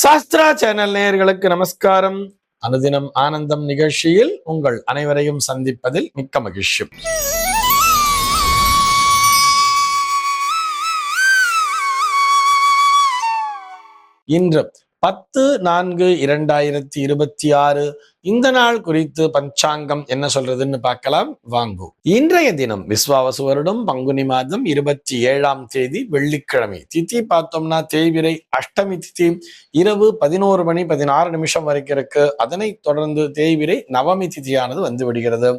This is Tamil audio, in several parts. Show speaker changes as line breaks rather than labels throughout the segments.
சாஸ்திரா சேனல் நேயர்களுக்கு நமஸ்காரம். அனுதினம் ஆனந்தம் நிகழ்ச்சியில் உங்கள் அனைவரையும் சந்திப்பதில் மிக்க மகிழ்ச்சி. இன்று 10/4/2026 இந்த நாள் குறித்து பஞ்சாங்கம் என்ன சொல்றதுன்னு பார்க்கலாம் வாங்கோ. இன்றைய தினம் விஸ்வாவசு வருடம் பங்குனி மாதம் 27ஆம் தேதி வெள்ளிக்கிழமை. திதி பார்த்தோம்னா தேய்பிரை அஷ்டமி திதி இரவு 11:16 வரைக்கும் இருக்கு. அதனைத் தொடர்ந்து தேய்பிரை நவமி திதியானது வந்து விடுகிறது.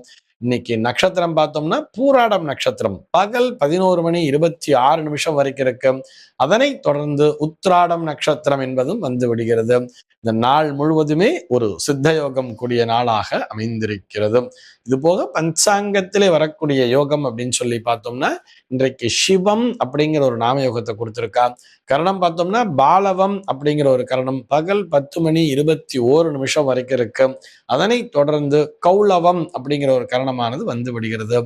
இன்னைக்கு நட்சத்திரம் பார்த்தோம்னா பூராடம் நட்சத்திரம் பகல் 11:26 வரைக்கும் இருக்கு. அதனைத் தொடர்ந்து உத்திராடம் நட்சத்திரம் என்பதும் வந்து விடுகிறது. இந்த நாள் முழுவதுமே ஒரு சித்த யோகம் கூடிய நாளாக அமைந்திருக்கிறது. இது போக பஞ்சாங்கத்திலே வரக்கூடிய யோகம் அப்படின்னு சொல்லி பார்த்தோம்னா இன்றைக்கு சிவம் அப்படிங்கிற ஒரு நாம யோகத்தை கொடுத்திருக்கா. கரணம் பார்த்தோம்னா பாலவம் அப்படிங்கிற ஒரு கரணம் பகல் 10:21 வரைக்கும் இருக்கு. அதனை தொடர்ந்து கௌளவம் அப்படிங்கிற ஒரு கரணமானது வந்து விடுகிறது.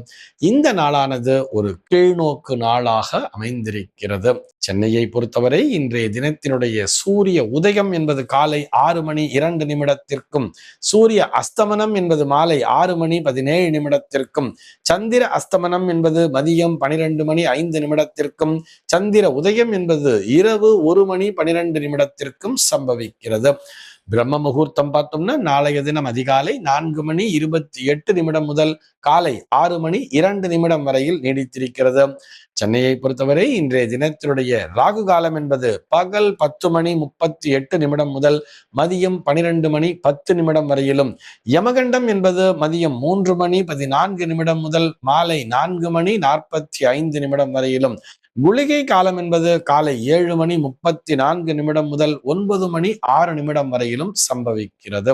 இந்த நாளானது ஒரு கீழ்நோக்கு நாளாக அமைந்திருக்கிறது. சென்னையை பொறுத்தவரை இன்றைய தினத்தினுடைய சூரிய உதயம் என்பது காலை 6:02 சூரிய அஸ்தமனம் என்பது மாலை 6:17 சந்திர அஸ்தமனம் என்பது மதியம் 12:05 சந்திர உதயம் என்பது இரவு 1:12 சம்பவிக்கிறது. பிரம்ம முகூர்த்தம் பார்த்தோம்னா நாளைய தினம் அதிகாலை 4:28 முதல் காலை 6:02 வரையில் நீடித்திருக்கிறது. சென்னையை பொறுத்தவரை இன்றைய தினத்தினுடைய ராகு காலம் என்பது பகல் 10:38 முதல் மதியம் 12:10 வரையிலும், யமகண்டம் என்பது மதியம் 3:14 முதல் மாலை 4:45 வரையிலும், குளிகை காலம் என்பது காலை 7:34 முதல் 9:06 வரையிலும் சம்பவிக்கிறது.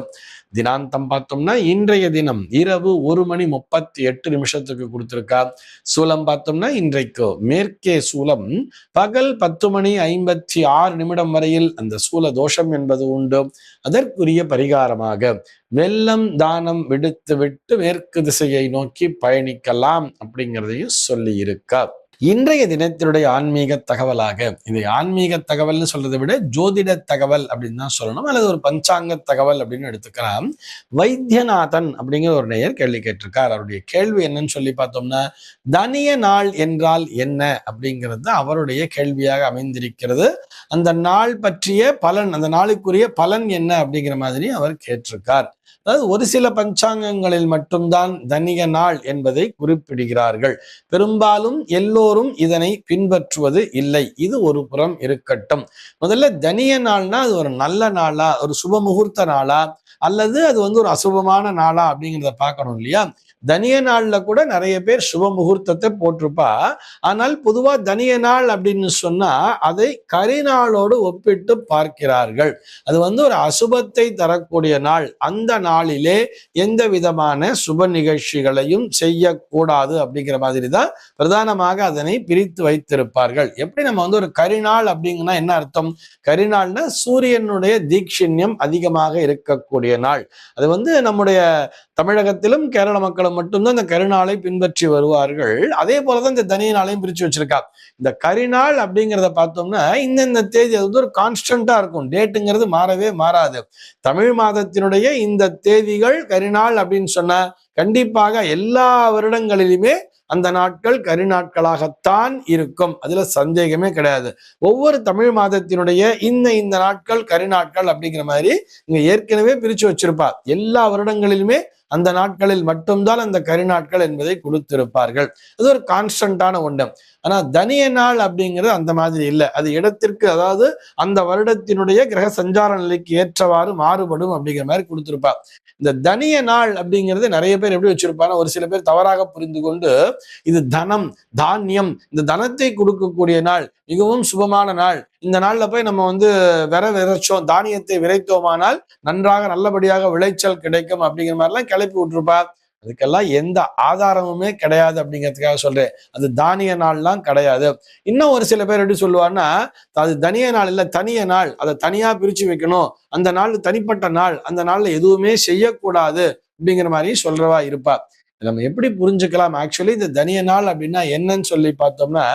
தினாந்தம் பார்த்தோம்னா இன்றைய தினம் இரவு 1:38 கொடுத்திருக்கா. சூலம் பார்த்தோம்னா இன்றைக்கு மேற்கே சூலம் பகல் 10:56 வரையில் அந்த சூல தோஷம் என்பது உண்டு. அதற்குரிய பரிகாரமாக வெள்ளம் தானம் விடுத்து விட்டு மேற்கு திசையை நோக்கி பயணிக்கலாம் அப்படிங்கிறதையும் சொல்லி இருக்கா. இன்றைய தினத்தினுடைய ஆன்மீக தகவலாக, இதை ஆன்மீக தகவல்னு சொல்றதை விட ஜோதிட தகவல் அப்படின்னு தான் சொல்லணும், அல்லது ஒரு பஞ்சாங்க தகவல் அப்படின்னு எடுத்துக்கலாம். வைத்தியநாதன் அப்படிங்கிற ஒரு நேயர் கேள்வி கேட்டிருக்கார். அவருடைய கேள்வி என்னன்னு சொல்லி பார்த்தோம்னா, தனிய நாள் என்றால் என்ன அப்படிங்கிறது அவருடைய கேள்வியாக அமைந்திருக்கிறது. அந்த நாள் பற்றிய பலன், அந்த நாளுக்குரிய பலன் என்ன அப்படிங்கிற மாதிரி அவர் கேட்டிருக்கார். அதாவது ஒரு சில பஞ்சாங்கங்களில் மட்டும்தான் தனிய நாள் என்பதை குறிப்பிடுகிறார்கள். பெரும்பாலும் எல்லோரும் இதனை பின்பற்றுவது இல்லை. இது ஒரு புறம் இருக்கட்டும். முதல்ல தனிய நாள்னா அது ஒரு நல்ல நாளா, ஒரு சுப முகூர்த்த நாளா, அல்லது அது ஒரு அசுபமான நாளா அப்படிங்கிறத பார்க்கணும் இல்லையா. தனிய நாள்ல கூட நிறைய பேர் சுப முகூர்த்தத்தை போட்டிருப்பா. ஆனால் பொதுவா தனிய நாள் அப்படின்னு சொன்னா அதை கரிநாளோடு ஒப்பிட்டு பார்க்கிறார்கள். அது ஒரு அசுபத்தை தரக்கூடிய நாள். அந்த நாளிலே எந்த விதமான சுப நிகழ்ச்சிகளையும் செய்யக்கூடாது அப்படிங்கிற மாதிரி தான் பிரதானமாக அதனை பிரித்து வைத்திருப்பார்கள். எப்படி நம்ம ஒரு கரிநாள் அப்படிங்கன்னா என்ன அர்த்தம்? கரிநாள்னா சூரியனுடைய தீட்சிண்யம் அதிகமாக இருக்கக்கூடிய நாள். அது நம்முடைய தமிழகத்திலும் கேரள மக்களும் மட்டும்தான் இந்த கரிநாளை பின்பற்றி வருவார்கள். அதே போலதான் இந்த தனிய நாளையும் பிரிச்சு வச்சிருக்கா. இந்த கரிநாள் அப்படிங்கிறத பார்த்தோம்னா இந்த தேதி அது ஒரு கான்ஸ்டன்டா இருக்கும். டேட்டுங்கிறது மாறவே மாறாது. தமிழ் மாதத்தினுடைய இந்த தேதிகள் கரிநாள் அப்படின்னு சொன்னா கண்டிப்பாக எல்லா வருடங்களிலுமே அந்த நாட்கள் கரிநாட்களாகத்தான் இருக்கும். அதுல சந்தேகமே கிடையாது. ஒவ்வொரு தமிழ் மாதத்தினுடைய இந்த நாட்கள் கரிநாட்கள் அப்படிங்கிற மாதிரி இங்க ஏற்கனவே பிரிச்சு வச்சிருப்பா. எல்லா வருடங்களிலுமே அந்த நாட்களில் மட்டும்தான் அந்த கரிநாட்கள் என்பதை கொடுத்திருப்பார்கள். அது ஒரு கான்ஸ்டன்டான ஒன்று. ஆனா தனிய நாள் அப்படிங்கிறது அந்த மாதிரி இல்லை. அது இடத்திற்கு, அதாவது அந்த வருடத்தினுடைய கிரக சஞ்சார நிலைக்கு ஏற்றவாறு மாறுபடும் அப்படிங்கிற மாதிரி கொடுத்திருப்பா. இந்த தனிய நாள் அப்படிங்கிறது நிறைய பேர் எப்படி வச்சிருப்பாங்க, ஒரு சில பேர் தவறாக புரிந்து கொண்டு இது தனம், தானியம், இந்த தனத்தை கொடுக்கக்கூடிய நாள், மிகவும் சுபமான நாள், இந்த நாள்ல போய் நம்ம விதைச்சோம், தானியத்தை விதைத்தோமானால் நன்றாக நல்லபடியாக விளைச்சல் கிடைக்கும் அப்படிங்கிற மாதிரிலாம் கிளப்பி விட்டுருப்பா. அதுக்கெல்லாம் எந்த ஆதாரமுமே கிடையாது அப்படிங்கிறதுக்காக சொல்றேன். அது தானிய நாள்லாம் கிடையாது. இன்னும் ஒரு சில பேர் எப்படி சொல்லுவாங்கன்னா, அது தனிய நாள் இல்ல, தனிய நாள், அதை தனியா பிரிச்சு வைக்கணும், அந்த நாள் தனிப்பட்ட நாள், அந்த நாள்ல எதுவுமே செய்யக்கூடாது அப்படிங்கிற மாதிரி சொல்றவா இருப்பா. நம்ம எப்படி புரிஞ்சுக்கலாம்? ஆக்சுவலி இந்த தனிய நாள் அப்படின்னா என்னன்னு சொல்லி பார்த்தோம்னா,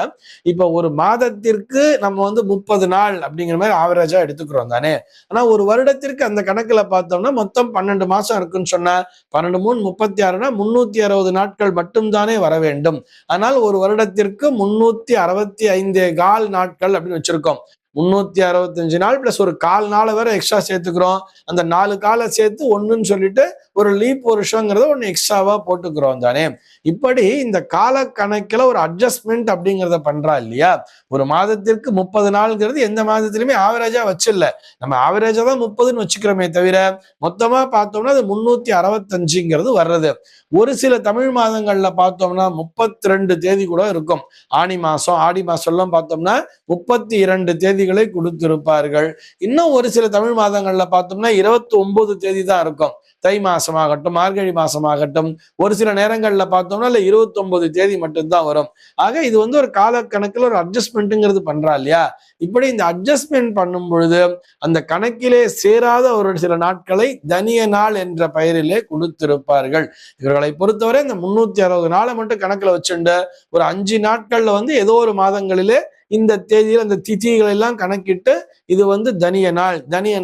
இப்ப ஒரு மாதத்திற்கு நம்ம வந்து 30 நாள் அப்படிங்கிற மாதிரி ஆவரேஜா எடுத்துக்கிறோம் தானே. ஆனா ஒரு வருடத்திற்கு அந்த கணக்குல பார்த்தோம்னா மொத்தம் 12 மாசம் இருக்குன்னு சொன்னா 12 3 36னா 360 நாட்கள் மட்டும் தானே வர வேண்டும். ஆனால் ஒரு வருடத்திற்கு 365 கால் நாட்கள் அப்படின்னு வச்சிருக்கோம். 365 நாள் பிளஸ் ஒரு கால் நாளை வேற எக்ஸ்ட்ரா சேர்த்துக்கிறோம். அந்த 4 காலை சேர்த்து ஒண்ணுன்னு சொல்லிட்டு ஒரு லீப் வருஷங்கிறத ஒண்ணு எக்ஸ்ட்ராவா போட்டுக்கிறோம் தானே. இப்படி இந்த கால கணக்குல ஒரு அட்ஜஸ்ட்மெண்ட் அப்படிங்கிறத பண்றா இல்லையா. ஒரு மாதத்திற்கு 30 நாள்ங்கிறது எந்த மாதத்திலுமே ஆவரேஜா வச்சில்ல. நம்ம ஆவரேஜா தான் 30ன்னு வச்சுக்கிறோமே தவிர மொத்தமா பார்த்தோம்னா அது 365ங்கிறது வர்றது. ஒரு சில தமிழ் மாதங்கள்ல பார்த்தோம்னா 32 தேதி கூட இருக்கும். ஆனி மாசம் ஆடி மாசம் எல்லாம் பார்த்தோம்னா 32 தேதிகளை கொடுத்திருப்பார்கள். இன்னும் ஒரு சில தமிழ் மாதங்கள்ல பார்த்தோம்னா 29 தேதி தான் இருக்கும். தை மாசமாகட்டும் மார்கழி மாசமாகட்டும் ஒரு சில நேரங்கள்ல பார்த்தோம்னா இல்ல 29 தேதி மட்டும்தான் வரும். ஆக இது வந்து ஒரு காலக்கணக்கில் ஒரு அட்ஜஸ்ட்மெண்ட்ங்கிறது பண்றா இல்லையா. இப்படி இந்த அட்ஜஸ்ட்மெண்ட் பண்ணும் பொழுது அந்த கணக்கிலே சேராத ஒரு சில நாட்களை தனிய நாள் என்ற பெயரிலே கொடுத்திருப்பார்கள். இவர்களை பொறுத்தவரை இந்த 360 நாளை மட்டும் கணக்குல வச்சுண்டு ஒரு 5 நாட்கள்ல வந்து ஏதோ ஒரு மாதங்களிலே இந்த தேதியில் அந்த திதிகள் எல்லாம் கணக்கிட்டு இது வந்து தனிய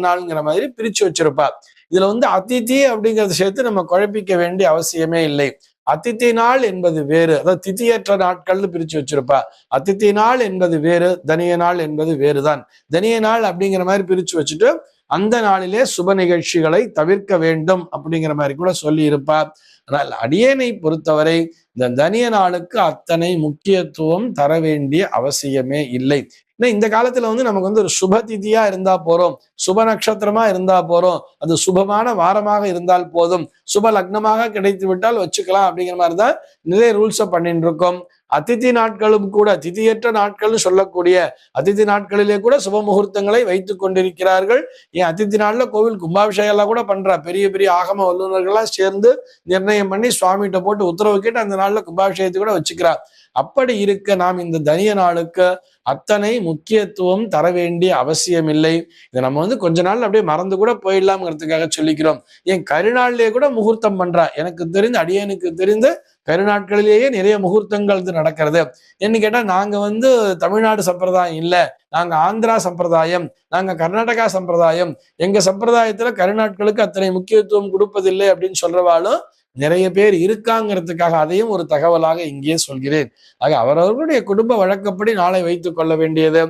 நாள்ங்கிற மாதிரி பிரிச்சு வச்சிருப்பார். இதுல வந்து அதிதி அப்படிங்கறத சேர்த்து நம்ம குழப்பிக்க வேண்டிய அவசியமே இல்லை. அதிதி நாள் என்பது வேறு, அதாவது திதியற்ற நாட்கள்னு பிரிச்சு வச்சிருப்பா. அதிதி நாள் என்பது வேறு, தனிய நாள் என்பது வேறுதான். தனிய நாள் அப்படிங்கிற மாதிரி பிரிச்சு வச்சுட்டு அந்த நாளிலே சுப நிகழ்ச்சிகளை தவிர்க்க வேண்டும் அப்படிங்கிற மாதிரி கூட சொல்லி இருப்பார். ஆனால் அடியேனை பொறுத்தவரை இந்த தனிய நாளுக்கு அத்தனை முக்கியத்துவம் தர வேண்டிய அவசியமே இல்லை. ஏன்னா இந்த காலத்துல வந்து நமக்கு வந்து ஒரு சுப திதியா இருந்தா போறோம், சுப நட்சத்திரமா இருந்தா போறோம், அது சுபமான வாரமாக இருந்தால் போதும், சுப லக்னமாக கிடைத்து விட்டால் வச்சுக்கலாம் அப்படிங்கிற மாதிரிதான் நிறைய ரூல்ஸை பண்ணிட்டு இருக்கோம். அதிதி நாட்களும் கூட திதியற்ற நாட்கள்னு சொல்லக்கூடிய அதிதி நாட்களிலே கூட சுப முகூர்த்தங்களை வைத்துக் கொண்டிருக்கிறார்கள். ஏன் அதிதி நாள்ல கோவில் கும்பாபிஷேகம் எல்லாம் கூட பண்றா. பெரிய பெரிய ஆகம வல்லுநர்கள்லாம் சேர்ந்து நிர்ணயம் பண்ணி சுவாமிகிட்ட போட்டு உத்தரவு கேட்டு அந்த நாள்ல கும்பாபிஷேகத்தை கூட வச்சுக்கிறார். அப்படி இருக்க நாம் இந்த தனிய நாளுக்கு அத்தனை முக்கியத்துவம் தர வேண்டிய அவசியம் இல்லை. இதை நம்ம வந்து கொஞ்ச நாள் அப்படியே மறந்து கூட போயிடலாம்ங்கிறதுக்காக சொல்லிக்கிறோம். ஏன் கருநாள்லயே கூட முகூர்த்தம் பண்றா. எனக்கு தெரிந்து அடியனுக்கு தெரிந்து கருநாட்களிலேயே நிறைய முகூர்த்தங்கள் நடக்கிறது. என்ன கேட்டா நாங்க வந்து தமிழ்நாடு சம்பிரதாயம் இல்ல, நாங்க ஆந்திரா சம்பிரதாயம், நாங்க கர்நாடகா சம்பிரதாயம், எங்க சம்பிரதாயத்துல கருநாட்களுக்கு அத்தனை முக்கியத்துவம் கொடுப்பதில்லை அப்படின்னு சொல்றவாளும் நிறைய பேர் இருக்காங்கிறதுக்காக அதையும் ஒரு தகவலாக இங்கே சொல்கிறேன். ஆக அவரவர்களுடைய குடும்ப வழக்கப்படி நாளை வைத்துக் கொள்ள வேண்டியது.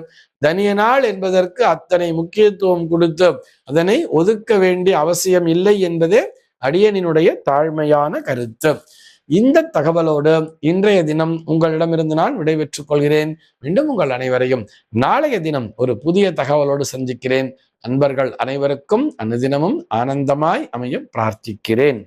தனிய நாள் என்பதற்கு அத்தனை முக்கியத்துவம் கொடுத்து அதனை ஒதுக்க வேண்டிய அவசியம் இல்லை என்பதே அடியனினுடைய தாழ்மையான கருத்து. இந்த தகவலோடு இன்றைய தினம் உங்களிடமிருந்து நான் விடைபெற்றுக் கொள்கிறேன். மீண்டும் உங்கள் அனைவரையும் நாளைய தினம் ஒரு புதிய தகவலோடு சந்திக்கிறேன். அன்பர்கள் அனைவருக்கும் அனுதினமும் ஆனந்தமாய் அமைய பிரார்த்திக்கிறேன்.